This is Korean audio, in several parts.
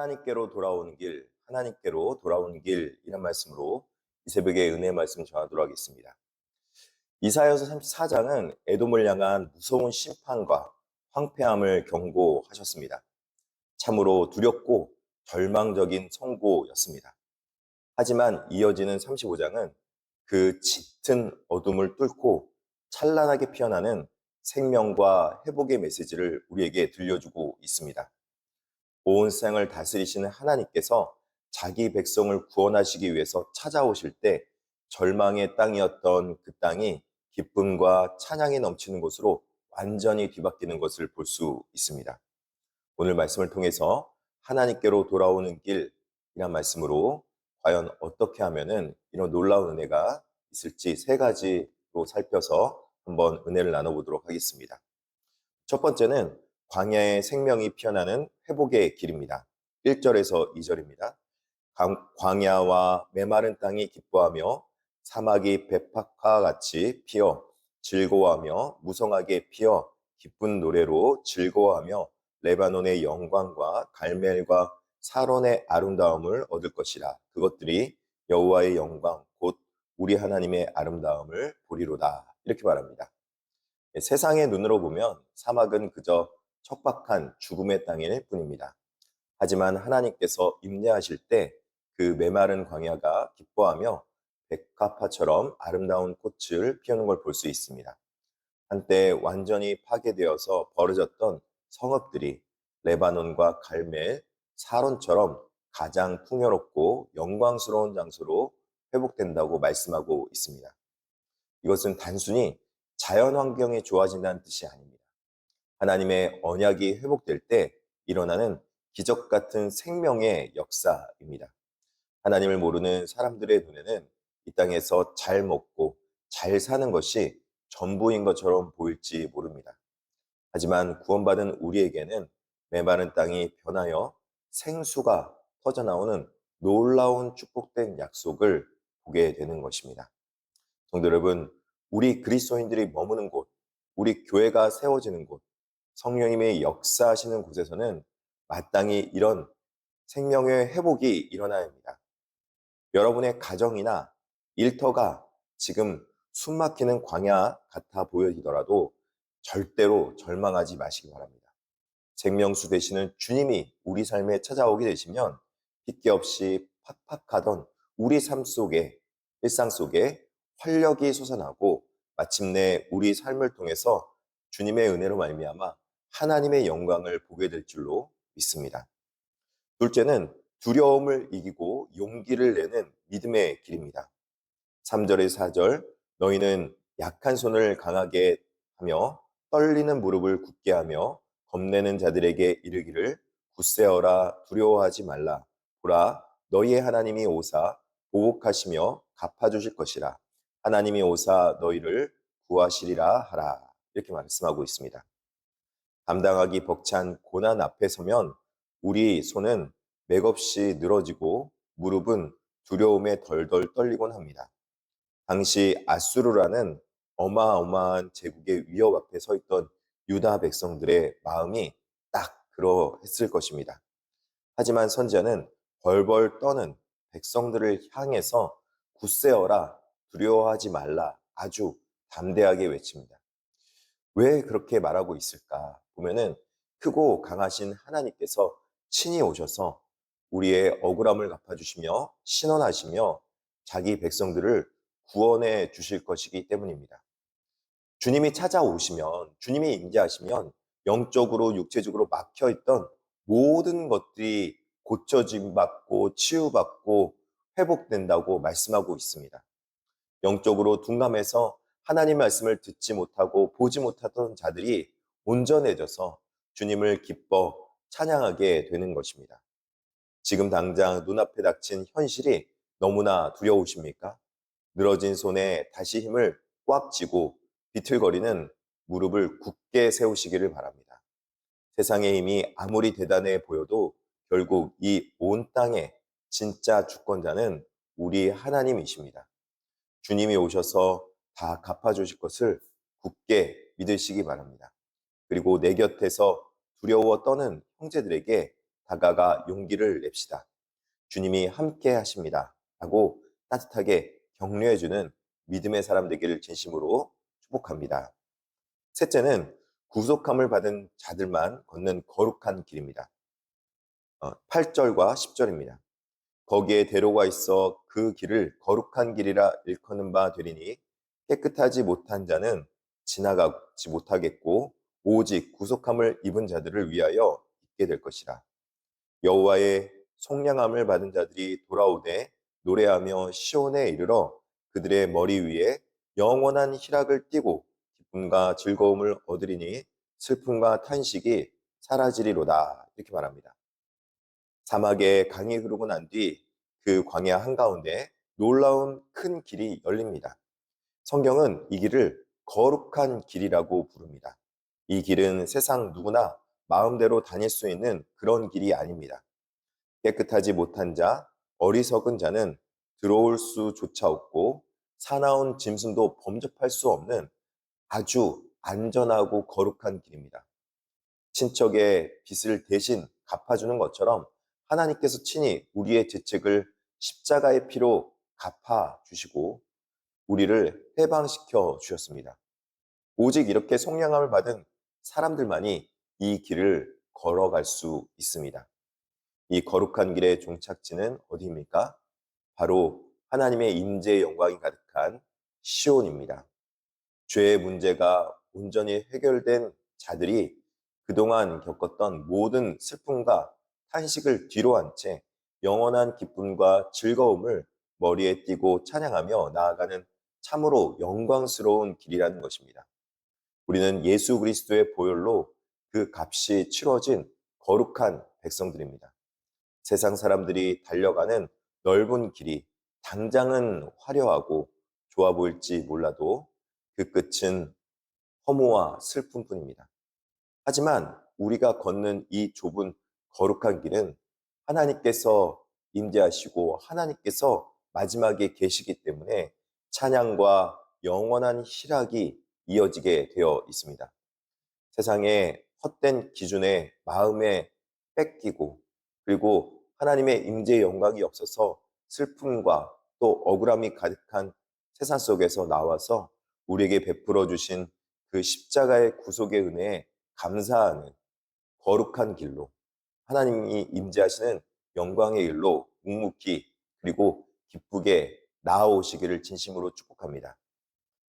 하나님께로 돌아오는 길, 하나님께로 돌아오는 길이란 말씀으로 이 새벽에 은혜의 말씀 전하도록 하겠습니다. 이사야서 34장은 에돔을 향한 무서운 심판과 황폐함을 경고하셨습니다. 참으로 두렵고 절망적인 선고였습니다. 하지만 이어지는 35장은 그 짙은 어둠을 뚫고 찬란하게 피어나는 생명과 회복의 메시지를 우리에게 들려주고 있습니다. 온 세상을 다스리시는 하나님께서 자기 백성을 구원하시기 위해서 찾아오실 때 절망의 땅이었던 그 땅이 기쁨과 찬양이 넘치는 곳으로 완전히 뒤바뀌는 것을 볼 수 있습니다. 오늘 말씀을 통해서 하나님께로 돌아오는 길이란 말씀으로 과연 어떻게 하면은 이런 놀라운 은혜가 있을지 세 가지로 살펴서 한번 은혜를 나눠보도록 하겠습니다. 첫 번째는 광야의 생명이 피어나는 회복의 길입니다. 1절에서 2절입니다. 광야와 메마른 땅이 기뻐하며 사막이 베팍과 같이 피어 즐거워하며 무성하게 피어 기쁜 노래로 즐거워하며 레바논의 영광과 갈멜과 사론의 아름다움을 얻을 것이라. 그것들이 여호와의 영광 곧 우리 하나님의 아름다움을 보리로다. 이렇게 말합니다. 세상의 눈으로 보면 사막은 그저 척박한 죽음의 땅일 뿐입니다. 하지만 하나님께서 임재하실 때 그 메마른 광야가 기뻐하며 백합화처럼 아름다운 꽃을 피우는 걸 볼 수 있습니다. 한때 완전히 파괴되어서 벌어졌던 성읍들이 레바논과 갈멜, 사론처럼 가장 풍요롭고 영광스러운 장소로 회복된다고 말씀하고 있습니다. 이것은 단순히 자연 환경이 좋아진다는 뜻이 아닙니다. 하나님의 언약이 회복될 때 일어나는 기적 같은 생명의 역사입니다. 하나님을 모르는 사람들의 눈에는 이 땅에서 잘 먹고 잘 사는 것이 전부인 것처럼 보일지 모릅니다. 하지만 구원받은 우리에게는 메마른 땅이 변하여 생수가 터져나오는 놀라운 축복된 약속을 보게 되는 것입니다. 성도 여러분, 우리 그리스도인들이 머무는 곳, 우리 교회가 세워지는 곳, 성령님의 역사하시는 곳에서는 마땅히 이런 생명의 회복이 일어나야 합니다. 여러분의 가정이나 일터가 지금 숨막히는 광야 같아 보여지더라도 절대로 절망하지 마시기 바랍니다. 생명수 되시는 주님이 우리 삶에 찾아오게 되시면 빗기 없이 팍팍하던 우리 삶 속에, 일상 속에 활력이 솟아나고 마침내 우리 삶을 통해서 주님의 은혜로 말미암아 하나님의 영광을 보게 될 줄로 믿습니다. 둘째는 두려움을 이기고 용기를 내는 믿음의 길입니다. 3절에서 4절, 너희는 약한 손을 강하게 하며 떨리는 무릎을 굳게 하며 겁내는 자들에게 이르기를 굳세어라 두려워하지 말라. 보라, 너희의 하나님이 오사 보복하시며 갚아주실 것이라. 하나님이 오사 너희를 구하시리라 하라. 이렇게 말씀하고 있습니다. 감당하기 벅찬 고난 앞에 서면 우리 손은 맥없이 늘어지고 무릎은 두려움에 덜덜 떨리곤 합니다. 당시 아수르라는 어마어마한 제국의 위협 앞에 서 있던 유다 백성들의 마음이 딱 그러했을 것입니다. 하지만 선지자는 벌벌 떠는 백성들을 향해서 굳세어라 두려워하지 말라 아주 담대하게 외칩니다. 왜 그렇게 말하고 있을까? 보면은 크고 강하신 하나님께서 친히 오셔서 우리의 억울함을 갚아주시며 신원하시며 자기 백성들을 구원해 주실 것이기 때문입니다. 주님이 찾아오시면, 주님이 임재하시면 영적으로 육체적으로 막혀있던 모든 것들이 고쳐짐 받고 치유받고 회복된다고 말씀하고 있습니다. 영적으로 둔감해서 하나님 말씀을 듣지 못하고 보지 못하던 자들이 온전해져서 주님을 기뻐 찬양하게 되는 것입니다. 지금 당장 눈앞에 닥친 현실이 너무나 두려우십니까? 늘어진 손에 다시 힘을 꽉 쥐고 비틀거리는 무릎을 굳게 세우시기를 바랍니다. 세상의 힘이 아무리 대단해 보여도 결국 이 온 땅의 진짜 주권자는 우리 하나님이십니다. 주님이 오셔서 다 갚아주실 것을 굳게 믿으시기 바랍니다. 그리고 내 곁에서 두려워 떠는 형제들에게 다가가 용기를 냅시다. 주님이 함께 하십니다. 하고 따뜻하게 격려해주는 믿음의 사람 되기를 진심으로 축복합니다. 셋째는 구속함을 받은 자들만 걷는 거룩한 길입니다. 8절과 10절입니다. 거기에 대로가 있어 그 길을 거룩한 길이라 일컫는 바 되리니 깨끗하지 못한 자는 지나가지 못하겠고 오직 구속함을 입은 자들을 위하여 있게 될 것이라. 여호와의 속량함을 받은 자들이 돌아오되 노래하며 시온에 이르러 그들의 머리 위에 영원한 희락을 띠고 기쁨과 즐거움을 얻으리니 슬픔과 탄식이 사라지리로다. 이렇게 말합니다. 사막에 강이 흐르고 난 뒤 그 광야 한가운데 놀라운 큰 길이 열립니다. 성경은 이 길을 거룩한 길이라고 부릅니다. 이 길은 세상 누구나 마음대로 다닐 수 있는 그런 길이 아닙니다. 깨끗하지 못한 자, 어리석은 자는 들어올 수조차 없고 사나운 짐승도 범접할 수 없는 아주 안전하고 거룩한 길입니다. 친척의 빚을 대신 갚아주는 것처럼 하나님께서 친히 우리의 죄책을 십자가의 피로 갚아주시고 우리를 해방시켜 주셨습니다. 오직 이렇게 속량함을 받은 사람들만이 이 길을 걸어갈 수 있습니다. 이 거룩한 길의 종착지는 어디입니까? 바로 하나님의 임재의 영광이 가득한 시온입니다. 죄의 문제가 온전히 해결된 자들이 그동안 겪었던 모든 슬픔과 탄식을 뒤로한 채 영원한 기쁨과 즐거움을 머리에 띠고 찬양하며 나아가는 참으로 영광스러운 길이라는 것입니다. 우리는 예수 그리스도의 보혈로 그 값이 치러진 거룩한 백성들입니다. 세상 사람들이 달려가는 넓은 길이 당장은 화려하고 좋아 보일지 몰라도 그 끝은 허무와 슬픔뿐입니다. 하지만 우리가 걷는 이 좁은 거룩한 길은 하나님께서 임재하시고 하나님께서 마지막에 계시기 때문에 찬양과 영원한 희락이 이어지게 되어 있습니다. 세상의 헛된 기준에 마음에 뺏기고 그리고 하나님의 임재의 영광이 없어서 슬픔과 또 억울함이 가득한 세상 속에서 나와서 우리에게 베풀어 주신 그 십자가의 구속의 은혜에 감사하는 거룩한 길로 하나님이 임재하시는 영광의 길로 묵묵히 그리고 기쁘게 나아오시기를 진심으로 축복합니다.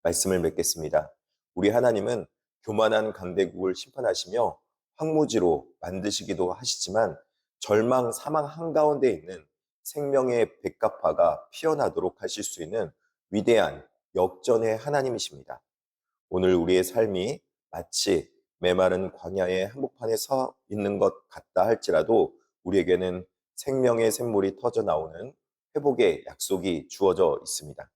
말씀을 맺겠습니다. 우리 하나님은 교만한 강대국을 심판하시며 황무지로 만드시기도 하시지만 절망, 사망 한가운데 있는 생명의 백합화가 피어나도록 하실 수 있는 위대한 역전의 하나님이십니다. 오늘 우리의 삶이 마치 메마른 광야의 한복판에 서 있는 것 같다 할지라도 우리에게는 생명의 샘물이 터져 나오는 회복의 약속이 주어져 있습니다.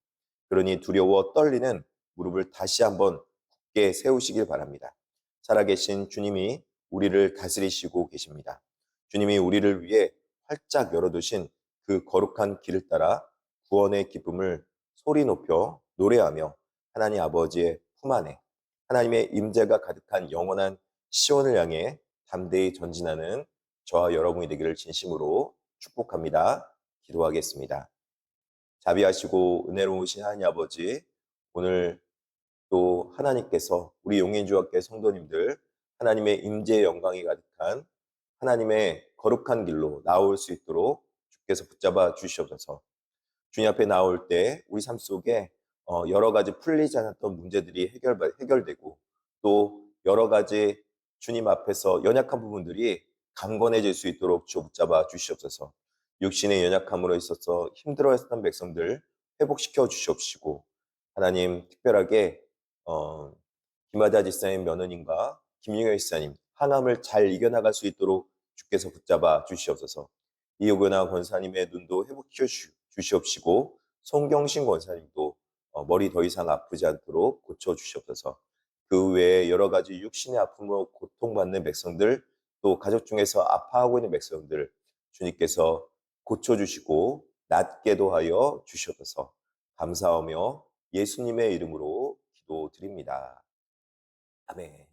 그러니 두려워 떨리는 무릎을 다시 한번 굳게 세우시길 바랍니다. 살아계신 주님이 우리를 다스리시고 계십니다. 주님이 우리를 위해 활짝 열어두신 그 거룩한 길을 따라 구원의 기쁨을 소리 높여 노래하며 하나님 아버지의 품 안에 하나님의 임재가 가득한 영원한 시온을 향해 담대히 전진하는 저와 여러분이 되기를 진심으로 축복합니다. 기도하겠습니다. 자비하시고 은혜로우신 하나님 아버지, 오늘 또 하나님께서 우리 용인주학교 성도님들 하나님의 임재의 영광이 가득한 하나님의 거룩한 길로 나올 수 있도록 주께서 붙잡아 주시옵소서. 주님 앞에 나올 때 우리 삶 속에 여러 가지 풀리지 않았던 문제들이 해결되고 또 여러 가지 주님 앞에서 연약한 부분들이 강건해질 수 있도록 주 붙잡아 주시옵소서. 육신의 연약함으로 있어서 힘들어했던 백성들 회복시켜 주시옵시고 하나님 특별하게 어, 김하자 지사님 며느님과 김용현 지사님 항암을 잘 이겨나갈 수 있도록 주께서 붙잡아 주시옵소서. 이호교나 권사님의 눈도 회복시켜 주시옵시고 송경신 권사님도 머리 더 이상 아프지 않도록 고쳐 주시옵소서. 그 외에 여러 가지 육신의 아픔으로 고통받는 백성들 또 가족 중에서 아파하고 있는 백성들 주님께서 고쳐주시고 낫게도 하여 주시옵소서. 감사하며 예수님의 이름으로 기도드립니다. 아멘.